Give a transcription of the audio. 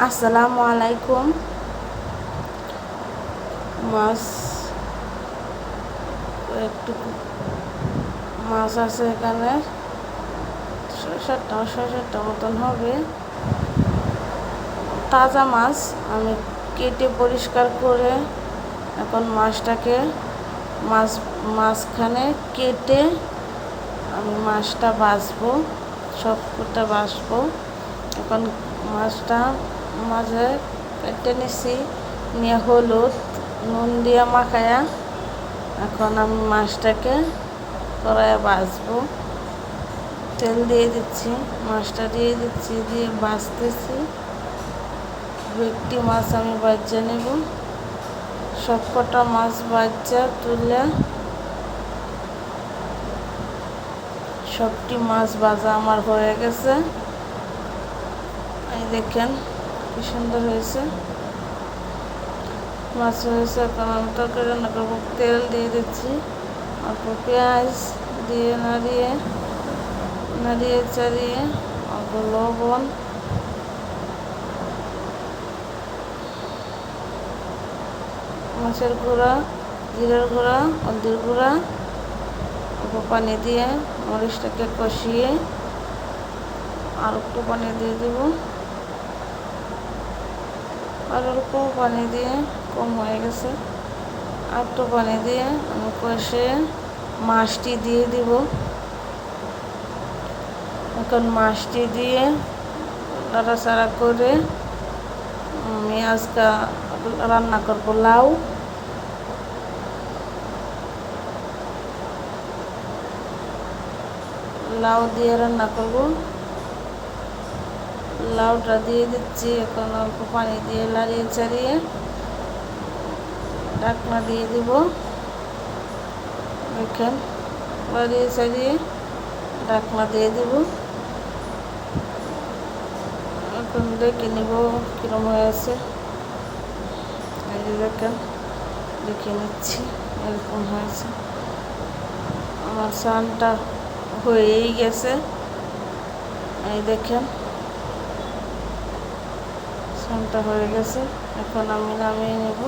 আসসালামু আলাইকুম। মাছ একটু মাছ আছে এখানে 6-7টা মতন হবে। তাজা মাছ আমি কেটে পরিষ্কার করে এখন মাছখানে কেটে আমি মাছটা বাছবো, সবকটা বাছবো। এখন মাছটা মাঝে কেটে নিছি, নিয়ে হলুদ নুন দিয়ে মাখায়া এখন আমি মাছটাকে কড়াইয়ে বাছবো। তেল দিয়ে দিচ্ছি, মাছটা দিয়ে দিচ্ছি, দিয়ে বাছতেছি। একটি মাছ আমি বাচ্চা নেব, সবকটা মাছ বাচ্চা তুলে সবটি মাছ ভাজা আমার হয়ে গেছে। এই দেখেন কি সুন্দর হয়েছে, মাছ হয়েছে। এখন আমি তরকারি রান্না করবো। তেল দিয়ে দিচ্ছি, অল্প পেঁয়াজ দিয়ে নাড়িয়ে চাড়িয়ে অল্প লবণ, মাছের গুঁড়া, জিরার গুঁড়া, হলদির গুঁড়া, অল্প পানি দিয়ে মরিচটাকে কষিয়ে আর একটু পানি দিয়ে দেব। আর অল্প পানি দিয়ে, কম হয়ে গেছে, আর একটু পানি দিয়ে আমি কষে মাছটি দিয়ে দিব। এখন মাছটি দিয়ে নাড়াচাড়া করে আমি আজকে রান্না করবো লাউ দিয়ে রান্না করব। লাউটা দিয়ে দিচ্ছি, এখন অল্প পানি দিয়ে নাড়িয়ে চাড়িয়ে ঢাকনা দিয়ে দিব। দেখেন নাড়িয়ে চাড়িয়ে ঢাকনা দিয়ে দিব। এখন দেখে নিব কিরম হয়েছে। এই যে দেখেন, দেখে নিচ্ছি এরকম হয়েছে। আমার সানটা হয়েই গেছে। এই দেখেন সানটা হয়ে গেছে, এখন আমি নামিয়ে নেব।